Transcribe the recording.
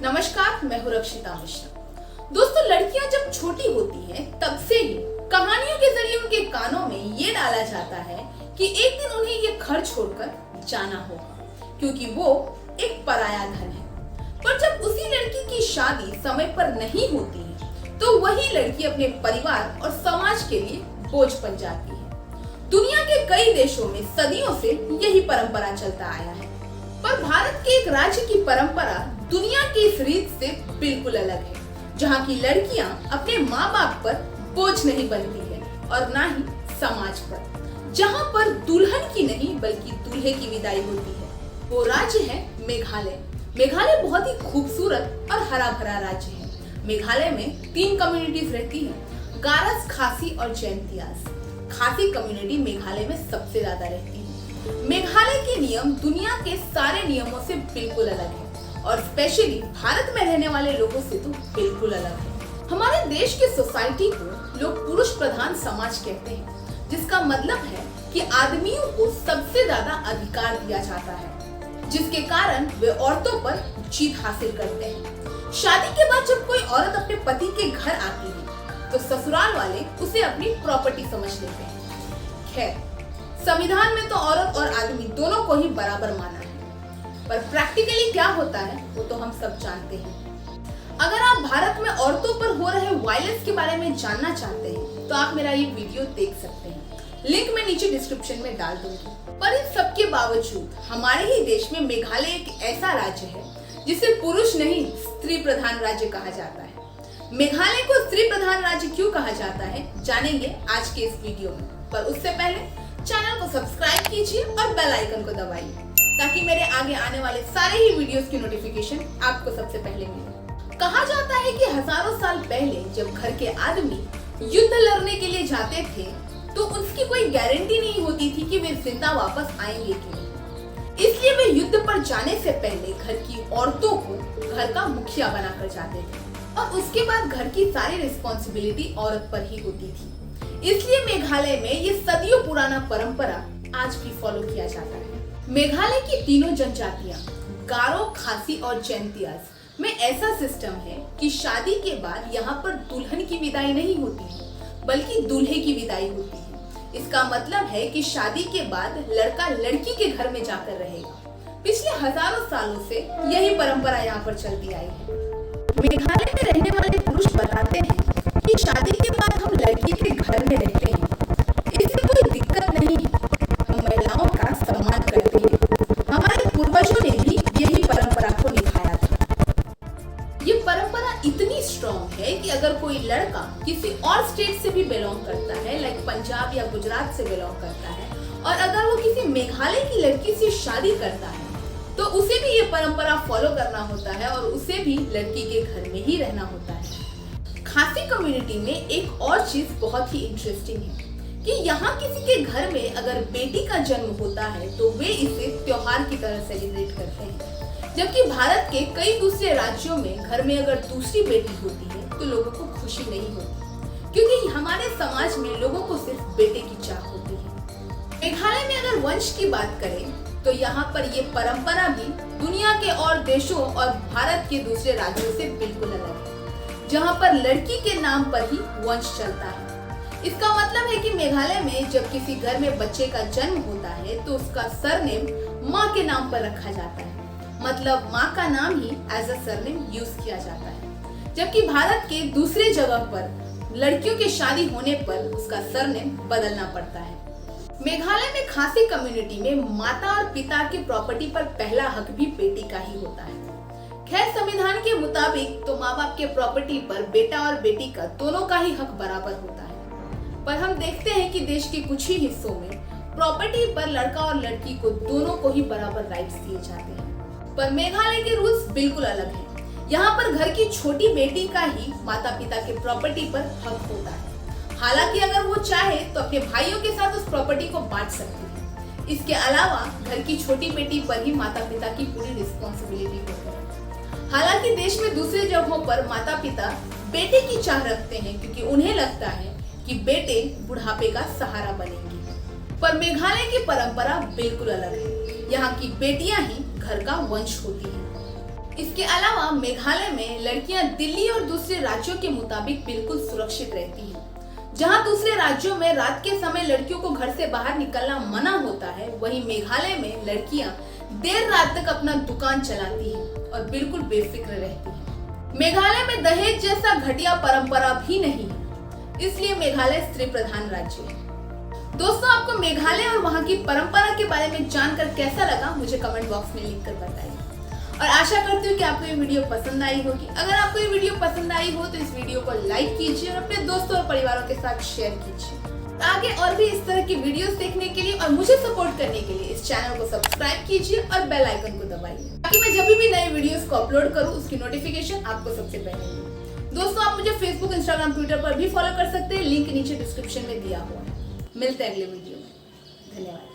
नमस्कार, मैं हूं रक्षिता मिश्रा। दोस्तों, लड़कियां जब छोटी होती हैं तब से ही कहानियों के जरिए उनके कानों में ये डाला जाता है कि एक दिन उन्हें ये घर छोड़कर जाना होगा, क्योंकि वो एक पराया धन है। पर जब उसी लड़की की शादी समय पर नहीं होती है तो वही लड़की अपने परिवार और समाज के लिए बोझ बन जाती है। दुनिया के कई देशों में सदियों से यही परंपरा चलता आया है, पर भारत के एक राज्य की परंपरा दुनिया की इस रीत से बिल्कुल अलग है, जहाँ की लड़कियाँ अपने माँ बाप पर बोझ नहीं बनती है और ना ही समाज पर। जहाँ पर दुल्हन की नहीं बल्कि दूल्हे की विदाई होती है, वो राज्य है मेघालय। मेघालय बहुत ही खूबसूरत और हरा भरा राज्य है। मेघालय में 3 कम्युनिटीज रहती हैं, गारस, खासी और जैंतियास। खासी कम्युनिटी मेघालय में सबसे ज्यादा रहती है। मेघालय के नियम दुनिया के सारे नियमों से बिल्कुल अलग है और स्पेशली भारत में रहने वाले लोगों से तो बिल्कुल अलग है। हमारे देश के सोसाइटी को लोग पुरुष प्रधान समाज कहते हैं, जिसका मतलब है कि आदमियों को सबसे ज्यादा अधिकार दिया जाता है, जिसके कारण वे औरतों पर जीत हासिल करते हैं। शादी के बाद जब कोई औरत अपने पति के घर आती है तो ससुराल वाले उसे अपनी प्रॉपर्टी समझ लेते हैं। खैर, संविधान में तो औरत और आदमी दोनों को ही बराबर माना है, पर प्रैक्टिकली क्या होता है वो तो हम सब जानते हैं। अगर आप भारत में औरतों पर हो रहे वायलेंस के बारे में जानना चाहते हैं तो आप मेरा ये वीडियो देख सकते हैं, लिंक मैं नीचे डिस्क्रिप्शन में डाल दूंगी। पर इन सब के बावजूद हमारे ही देश में मेघालय एक ऐसा राज्य है जिसे पुरुष नहीं स्त्री प्रधान राज्य कहा जाता है। मेघालय को स्त्री प्रधान राज्य क्यों कहा जाता है जानेंगे आज के इस वीडियो में, पर उससे पहले चैनल को सब्सक्राइब कीजिए और बेल आइकन को दबाइए ताकि मेरे आगे आने वाले सारे ही वीडियोस की नोटिफिकेशन आपको सबसे पहले मिले। कहा जाता है कि हजारों साल पहले जब घर के आदमी युद्ध लड़ने के लिए जाते थे तो उसकी कोई गारंटी नहीं होती थी कि वे जिंदा वापस आएंगे कि नहीं। इसलिए वे युद्ध पर जाने से पहले घर की औरतों को घर का मुखिया बनाकर जाते थे और उसके बाद घर की सारी रिस्पॉन्सिबिलिटी औरत पर ही होती थी। इसलिए मेघालय में ये सदियों पुराना परंपरा आज भी फॉलो किया जाता है। मेघालय की तीनों जनजातियां गारो, खासी और जैंतियास में ऐसा सिस्टम है कि शादी के बाद यहाँ पर दुल्हन की विदाई नहीं होती है बल्कि दूल्हे की विदाई होती है। इसका मतलब है कि शादी के बाद लड़का लड़की के घर में जाकर रहेगा। पिछले हजारों सालों से यही परंपरा यहाँ पर चलती आई है। मेघालय में रहने वाले पुरुष बताते हैं कि शादी के बाद हम लड़की के घर में रहते हैं, इसमें कोई दिक्कत नहीं है, हम महिलाओं का सम्मान करते हैं। हमारे पूर्वजों ने भी यही परंपरा को निभाया था। ये परंपरा इतनी स्ट्रॉन्ग है कि अगर कोई लड़का किसी और स्टेट से भी बिलोंग करता है, लाइक पंजाब या गुजरात से बिलोंग करता है, और अगर वो किसी मेघालय की लड़की से शादी करता है तो उसे भी ये परंपरा फॉलो करना होता है और उसे भी लड़की के घर में ही रहना होता है। खासी कम्युनिटी में एक और चीज बहुत ही इंटरेस्टिंग है कि यहाँ किसी के घर में अगर बेटी का जन्म होता है तो वे इसे त्योहार की तरह सेलिब्रेट करते हैं, जबकि भारत के कई दूसरे राज्यों में घर में अगर दूसरी बेटी होती है तो लोगों को खुशी नहीं होती, क्योंकि हमारे समाज में लोगों को सिर्फ बेटे की चाह होती है। मेघालय में अगर वंश की बात करें तो यहाँ पर ये परंपरा भी दुनिया के और देशों और भारत के दूसरे राज्यों से बिल्कुल अलग है, जहाँ पर लड़की के नाम पर ही वंश चलता है। इसका मतलब है कि मेघालय में जब किसी घर में बच्चे का जन्म होता है तो उसका सरनेम माँ के नाम पर रखा जाता है, मतलब माँ का नाम ही एज अ सरनेम यूज किया जाता है। जबकि भारत के दूसरे जगह पर लड़कियों की शादी होने पर उसका सरनेम बदलना पड़ता है। मेघालय में खासी कम्युनिटी में माता और पिता की प्रॉपर्टी पर पहला हक भी बेटी का ही होता है। खैर, संविधान के मुताबिक तो माँ बाप के प्रॉपर्टी पर बेटा और बेटी का दोनों का ही हक बराबर होता है, पर हम देखते हैं कि देश के कुछ ही हिस्सों में प्रॉपर्टी पर लड़का और लड़की को दोनों को ही बराबर राइट्स दिए जाते हैं। पर मेघालय के रूल्स बिल्कुल अलग हैं। यहाँ पर घर की छोटी बेटी का ही माता पिता के प्रॉपर्टी पर हक होता है। हालांकि अगर वो चाहे तो अपने भाइयों के साथ उस प्रॉपर्टी को बांट सकती है। इसके अलावा घर की छोटी बेटी पर ही माता पिता की पूरी रिस्पॉन्सिबिलिटी होती है। हालांकि देश में दूसरे जगहों पर माता पिता बेटे की चाह रखते हैं, क्योंकि उन्हें लगता है कि बेटे बुढ़ापे का सहारा बनेंगे। पर मेघालय की परंपरा बिल्कुल अलग है। यहाँ की बेटियां ही घर का वंश होती हैं। इसके अलावा मेघालय में लड़कियां दिल्ली और दूसरे राज्यों के मुताबिक बिल्कुल सुरक्षित रहती हैं। जहां दूसरे राज्यों में रात के समय लड़कियों को घर से बाहर निकलना मना होता है, वहीं मेघालय में लड़कियां देर रात तक अपना दुकान चलाती हैं और बिल्कुल बेफिक्र रहती हैं। मेघालय में दहेज जैसा घटिया परंपरा भी नहीं है, इसलिए मेघालय स्त्री प्रधान राज्य है। दोस्तों, आपको मेघालय और वहां की परंपरा के बारे में जानकर कैसा लगा मुझे कमेंट बॉक्स में लिखकर बताइए और आशा करती हूँ कि आपको ये वीडियो पसंद आई होगी। अगर आपको ये वीडियो पसंद आई हो तो इस वीडियो को लाइक कीजिए और अपने दोस्तों और परिवारों के साथ शेयर कीजिए। आगे और भी इस तरह की वीडियोस देखने के लिए और मुझे सपोर्ट करने के लिए इस चैनल को सब्सक्राइब कीजिए और बेल आइकन को दबाइए ताकि मैं जब भी नए वीडियोस को अपलोड करूँ उसकी नोटिफिकेशन आपको सबसे पहले मिले। दोस्तों, आप मुझे फेसबुक, इंस्टाग्राम, ट्विटर पर भी फॉलो कर सकते हैं, लिंक नीचे डिस्क्रिप्शन में दिया हुआ है। मिलते हैं अगले वीडियो में। धन्यवाद।